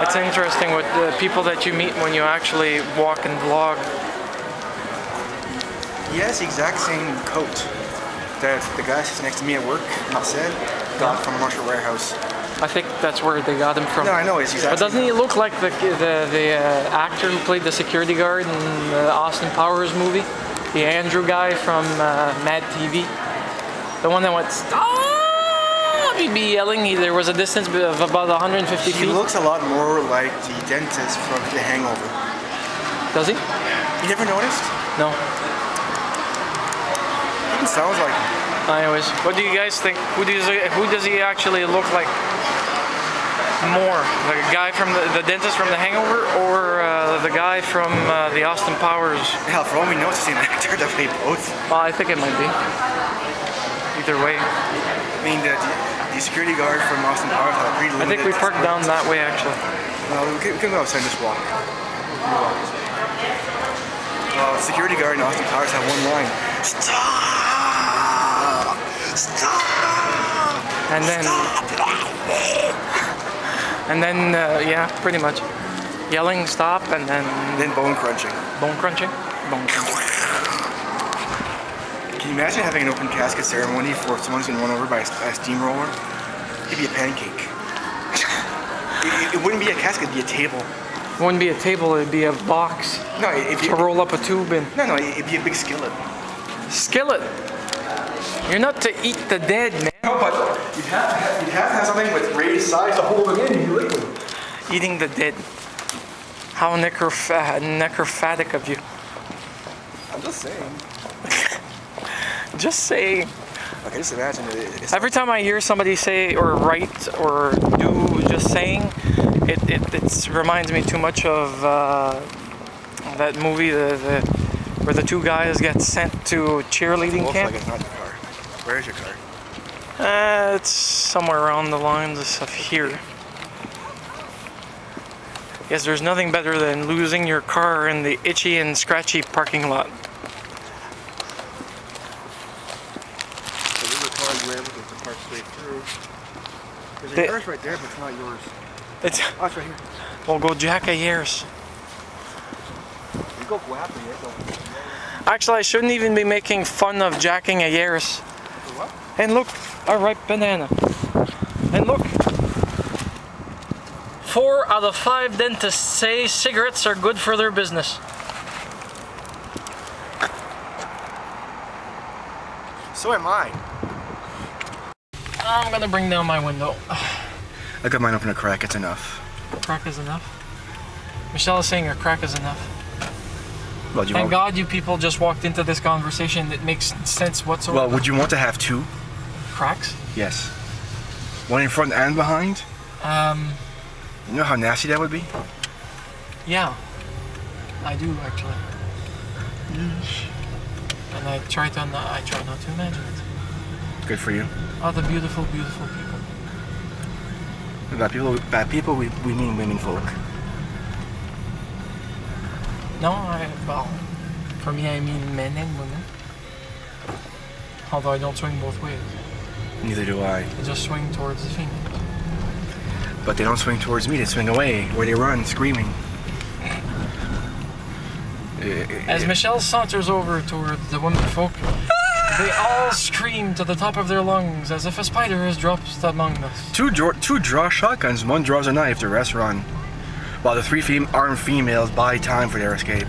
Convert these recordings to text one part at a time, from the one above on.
It's interesting with the people that you meet when you actually walk and vlog. He has the exact same coat that the guy sitting next to me at work, Marcel, got from Marshall Warehouse. I think that's where they got him from. No, I know, it's exactly. But doesn't he look like the actor who played the security guard in the Austin Powers movie? The Andrew guy from Mad TV? The one that went, "Stop!" He'd be yelling. There was a distance of about 150 feet. He looks a lot more like the dentist from The Hangover. Does he? You never noticed? No. It sounds like him. Anyways, what do you guys think? Who does he actually look like more? The guy from the dentist from The Hangover, or the guy from the Austin Powers? Hell, for all we know, it's the same actor that played both. Well, I think it might be. Either way. I mean, the security guard from Austin Powers had a pretty limited... I think we parked down that way, actually. No, we can go outside and just walk. Security guard in Austin Powers had one line. Stop! Stop! And then... And then, yeah, pretty much. Yelling, stop, and then... Then bone crunching. Bone crunching? Bone crunching. Can you imagine having an open casket ceremony for someone's been run over by a steamroller? It'd be a pancake. It wouldn't be a casket, it'd be a table. It wouldn't be a table, it'd be a box. No, it'd be... To roll up a tube in. No, it'd be a big skillet. Skillet? You're not to eat the dead, man. No, but you'd have to have something with raised sides to hold them in, you liquid. Eating the dead. How necrophatic of you. I'm just saying. Just saying. Okay, just imagine it. Every time I hear somebody say or write or do just saying, it reminds me too much of that movie where the two guys get sent to cheerleading camp. Looks like it's not your car. Where is your car? It's somewhere around the lines of here. Yes, there's nothing better than losing your car in the itchy and scratchy parking lot. You're able to park straight through. There's a Yaris right there, but it's not yours. It's right here. We'll go jack a Yaris. You go guapo, Actually, I shouldn't even be making fun of jacking a Yaris. For what? And look, a ripe banana. And look. 4 out of 5 dentists say cigarettes are good for their business. So am I. I'm gonna bring down my window. I got mine open a crack, it's enough. A crack is enough? Michelle is saying a crack is enough. Well, Thank God you people just walked into this conversation. It makes sense whatsoever. Well, would you want to have 2? Cracks? Yes. One in front and behind? You know how nasty that would be? Yeah. I do, actually. And I try not to imagine it. Good for you. Oh, the beautiful, beautiful people. Bad people, we mean women folk. No, well, for me I mean men and women. Although I don't swing both ways. Neither do I. I just swing towards the females. But they don't swing towards me, they swing away, or they run, screaming. As Michelle saunters over toward the women folk, they all scream to the top of their lungs as if a spider has dropped among us. Two draw shotguns, one draws a knife, the rest run. While the 3 armed females buy time for their escape.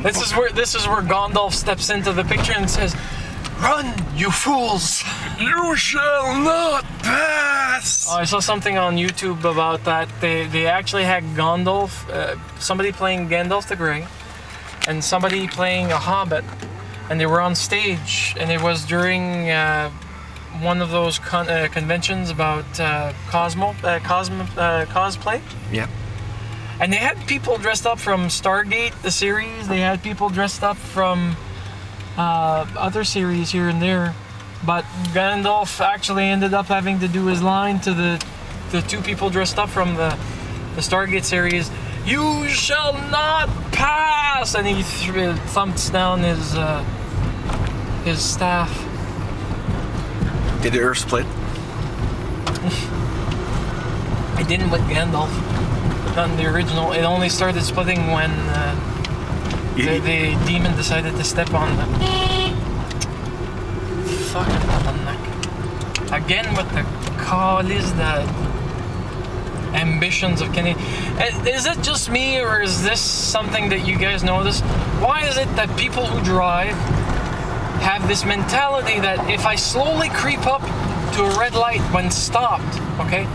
This is where Gandalf steps into the picture and says, "Run, you fools! You shall not pass!" I saw something on YouTube about that. They actually had Gandalf, somebody playing Gandalf the Grey, and somebody playing a Hobbit, and they were on stage, and it was during one of those conventions about cosplay. Yeah. And they had people dressed up from Stargate, the series. They had people dressed up from other series here and there. But Gandalf actually ended up having to do his line to the 2 people dressed up from the Stargate series. "You shall not pass!" And he thumps down his staff. Did the earth split? didn't with Gandalf. On the original, it only started splitting when the demon decided to step on the fucking bottleneck. Again with the calls, the ambitions of Kenny. Is it just me, or is this something that you guys notice? Why is it that people who drive have this mentality that if I slowly creep up to a red light when stopped, okay?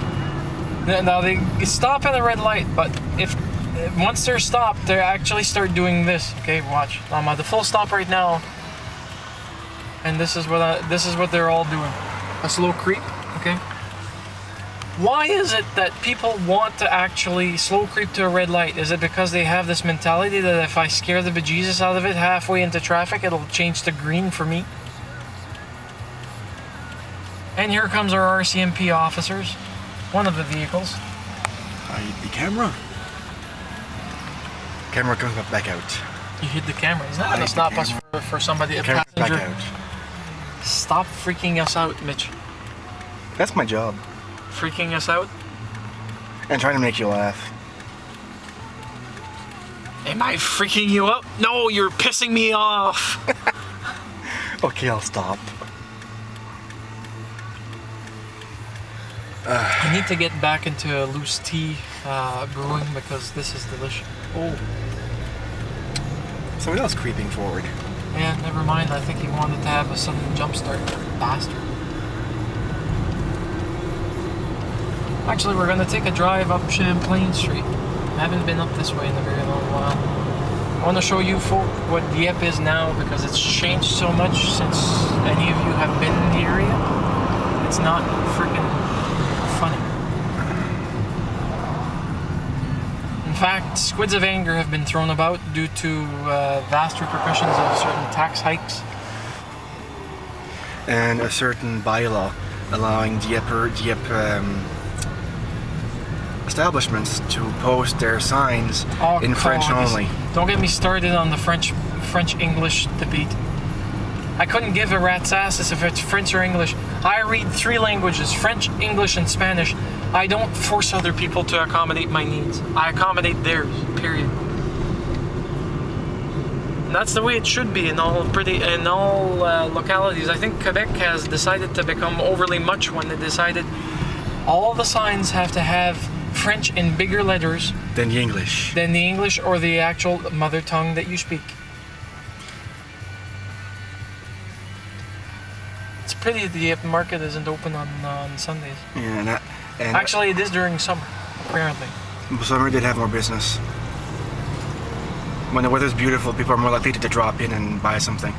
Now they stop at a red light, but if once they're stopped, they actually start doing this. Okay, watch. I'm at the full stop right now, and this is what they're all doing. A slow creep. Okay. Why is it that people want to actually slow creep to a red light? Is it because they have this mentality that if I scare the bejesus out of it halfway into traffic, it'll change to green for me? And here comes our RCMP officers. One of the vehicles. The camera. Camera comes back out. You hit the camera. He's not going to stop us for somebody, a passenger. Back out. Stop freaking us out, Mitch. That's my job. Freaking us out? And trying to make you laugh. Am I freaking you out? No, you're pissing me off. Okay, I'll stop. I need to get back into loose tea brewing because this is delicious. Oh. Someone else creeping forward. Yeah, never mind. I think he wanted to have a sudden jump start. Bastard. Actually, we're going to take a drive up Champlain Street. I haven't been up this way in a very long while. I want to show you folk what Dieppe is now because it's changed so much since any of you have been in the area. It's not freaking funny. In fact, squids of anger have been thrown about due to vast repercussions of certain tax hikes. And a certain bylaw allowing Dieppe establishments to post their signs in French only. Don't get me started on the French-English debate. I couldn't give a rat's ass if it's French or English. I read 3 languages, French, English, and Spanish. I don't force other people to accommodate my needs. I accommodate theirs, period. And that's the way it should be in all localities. I think Quebec has decided to become overly much when they decided all the signs have to have French in bigger letters than the English. Than the English or the actual mother tongue that you speak. It's pity the market isn't open on Sundays. Yeah, and actually it is during summer, apparently. Summer did have more business. When the weather's beautiful, people are more likely to drop in and buy something.